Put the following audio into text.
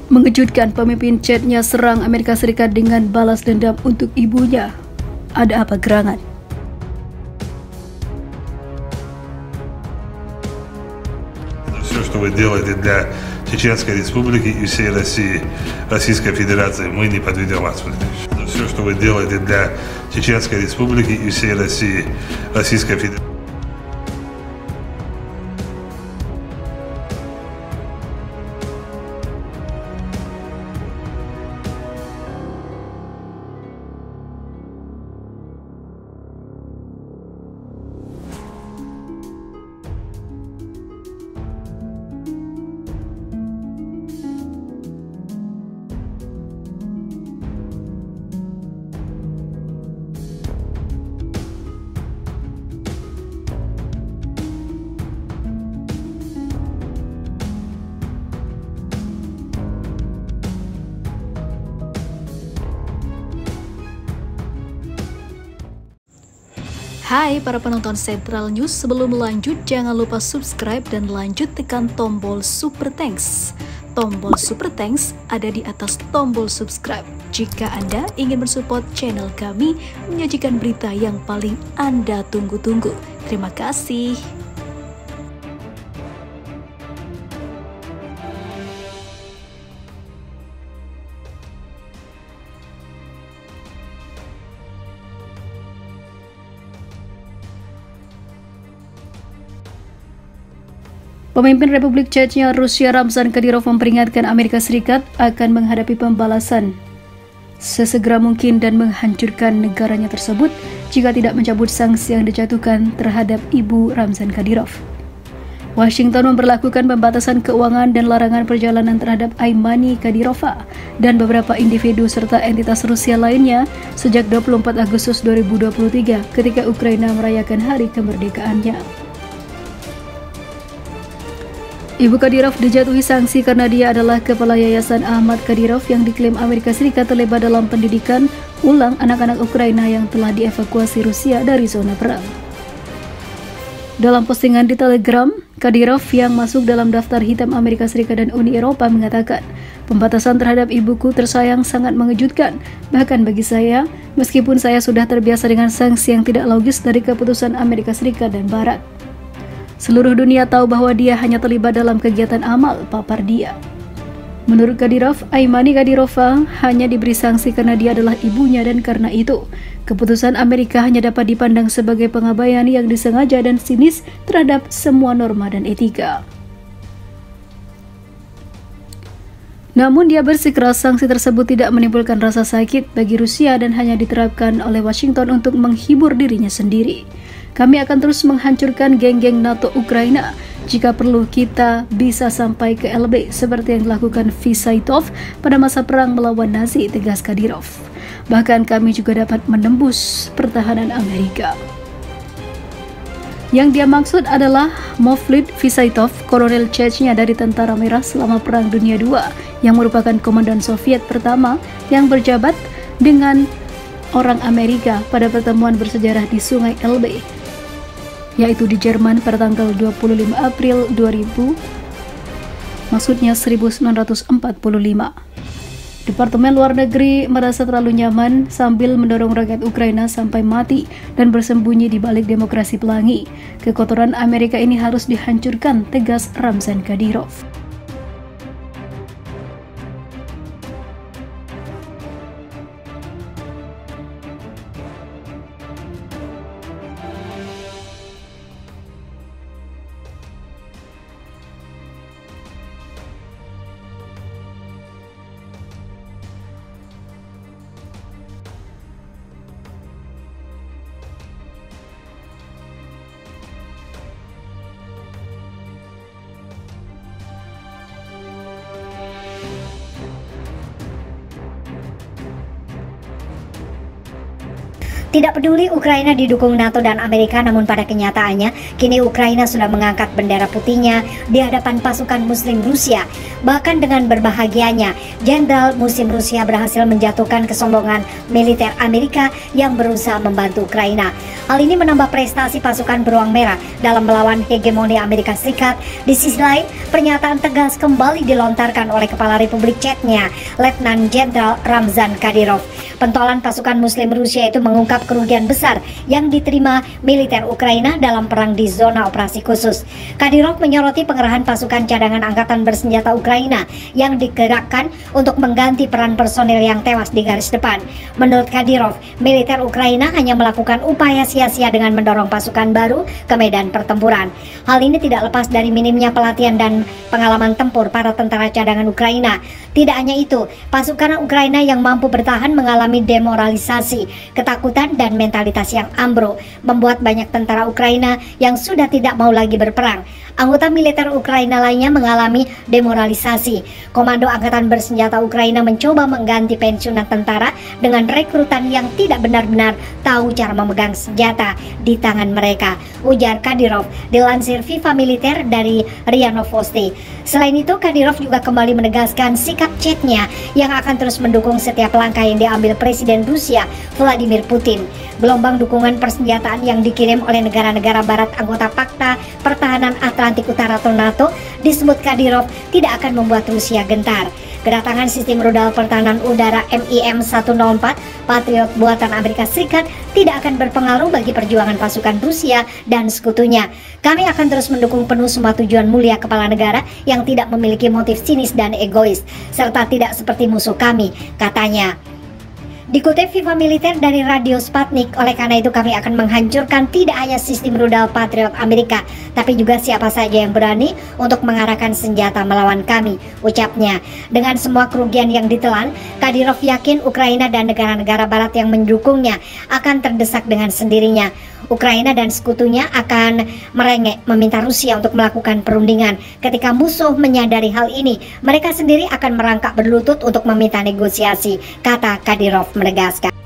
Mengejutkan, pemimpin Chechnya serang Amerika Serikat dengan balas dendam untuk ibunya. Ada apa gerangan? Все, что вы делаете для Чеченской Республики и всей России, Российской Федерации, мы не подведем вас. Все, что вы делаете для Чеченской Республики и всей России, Российской Федерации. Hai para penonton Central News, sebelum lanjut jangan lupa subscribe dan lanjut tekan tombol Super Thanks. Tombol Super Thanks ada di atas tombol subscribe. Jika Anda ingin mensupport channel kami menyajikan berita yang paling Anda tunggu-tunggu. Terima kasih. Pemimpin Republik Chechnya Rusia Ramzan Kadyrov memperingatkan Amerika Serikat akan menghadapi pembalasan sesegera mungkin dan menghancurkan negaranya tersebut jika tidak mencabut sanksi yang dijatuhkan terhadap ibu Ramzan Kadyrov. Washington memberlakukan pembatasan keuangan dan larangan perjalanan terhadap Aymani Kadyrova dan beberapa individu serta entitas Rusia lainnya sejak 24 Agustus 2023 ketika Ukraina merayakan hari kemerdekaannya. Ibu Kadyrov dijatuhi sanksi karena dia adalah kepala Yayasan Ahmad Kadyrov yang diklaim Amerika Serikat terlibat dalam pendidikan ulang anak-anak Ukraina yang telah dievakuasi Rusia dari zona perang. Dalam postingan di Telegram, Kadyrov yang masuk dalam daftar hitam Amerika Serikat dan Uni Eropa mengatakan, pembatasan terhadap ibuku tersayang sangat mengejutkan, bahkan bagi saya, meskipun saya sudah terbiasa dengan sanksi yang tidak logis dari keputusan Amerika Serikat dan Barat. Seluruh dunia tahu bahwa dia hanya terlibat dalam kegiatan amal, papar dia. Menurut Kadyrov, Aymani Kadyrova hanya diberi sanksi karena dia adalah ibunya dan karena itu, keputusan Amerika hanya dapat dipandang sebagai pengabaian yang disengaja dan sinis terhadap semua norma dan etika. Namun dia bersikeras sanksi tersebut tidak menimbulkan rasa sakit bagi Rusia dan hanya diterapkan oleh Washington untuk menghibur dirinya sendiri. Kami akan terus menghancurkan geng-geng NATO Ukraina. Jika perlu kita bisa sampai ke LB seperti yang dilakukan Fisaitov pada masa perang melawan Nazi, tegas Kadyrov. Bahkan kami juga dapat menembus pertahanan Amerika. Yang dia maksud adalah Mevlut Fisaitov, kolonel Chechnya dari Tentara Merah selama Perang Dunia II, yang merupakan komandan Soviet pertama yang berjabat dengan orang Amerika pada pertemuan bersejarah di Sungai Elbe, yaitu di Jerman pada tanggal 25 April 2000, maksudnya 1945. Departemen Luar Negeri merasa terlalu nyaman sambil mendorong rakyat Ukraina sampai mati dan bersembunyi di balik demokrasi pelangi. Kekotoran Amerika ini harus dihancurkan, tegas Ramzan Kadyrov. Tidak peduli Ukraina didukung NATO dan Amerika, namun pada kenyataannya kini Ukraina sudah mengangkat bendera putihnya di hadapan pasukan Muslim Rusia. Bahkan dengan berbahagianya, Jenderal Muslim Rusia berhasil menjatuhkan kesombongan militer Amerika yang berusaha membantu Ukraina. Hal ini menambah prestasi pasukan beruang merah dalam melawan hegemoni Amerika Serikat. Di sisi lain, pernyataan tegas kembali dilontarkan oleh Kepala Republik Chechnya, Letnan Jenderal Ramzan Kadyrov. Pentolan pasukan Muslim Rusia itu mengungkap kerugian besar yang diterima militer Ukraina dalam perang di zona operasi khusus. Kadyrov menyoroti pengerahan pasukan cadangan angkatan bersenjata Ukraina yang digerakkan untuk mengganti peran personil yang tewas di garis depan. Menurut Kadyrov, militer Ukraina hanya melakukan upaya sia-sia dengan mendorong pasukan baru ke medan pertempuran. Hal ini tidak lepas dari minimnya pelatihan dan pengalaman tempur para tentara cadangan Ukraina. Tidak hanya itu, pasukan Ukraina yang mampu bertahan mengalami demoralisasi, ketakutan, dan mentalitas yang ambruk, membuat banyak tentara Ukraina yang sudah tidak mau lagi berperang. Anggota militer Ukraina lainnya mengalami demoralisasi. Komando Angkatan Bersenjata Ukraina mencoba mengganti pensiunan tentara dengan rekrutan yang tidak benar-benar tahu cara memegang senjata di tangan mereka, ujar Kadyrov, dilansir Viva Militer dari RIA Novosti. Selain itu, Kadyrov juga kembali menegaskan sikap Chechnya yang akan terus mendukung setiap langkah yang diambil Presiden Rusia Vladimir Putin. Gelombang dukungan persenjataan yang dikirim oleh negara-negara barat anggota Pakta Pertahanan Atlantik Utara atau NATO disebut Kadyrov tidak akan membuat Rusia gentar. Kedatangan sistem rudal pertahanan udara MIM-104 Patriot buatan Amerika Serikat tidak akan berpengaruh bagi perjuangan pasukan Rusia dan sekutunya. Kami akan terus mendukung penuh semua tujuan mulia kepala negara yang tidak memiliki motif sinis dan egois, serta tidak seperti musuh kami, katanya. Dikutip Viva Militer dari Radio Sputnik, oleh karena itu kami akan menghancurkan tidak hanya sistem rudal Patriot Amerika, tapi juga siapa saja yang berani untuk mengarahkan senjata melawan kami, ucapnya. Dengan semua kerugian yang ditelan, Kadyrov yakin Ukraina dan negara-negara barat yang mendukungnya akan terdesak dengan sendirinya. Ukraina dan sekutunya akan merengek meminta Rusia untuk melakukan perundingan. Ketika musuh menyadari hal ini, mereka sendiri akan merangkak berlutut untuk meminta negosiasi, kata Kadyrov menegaskan.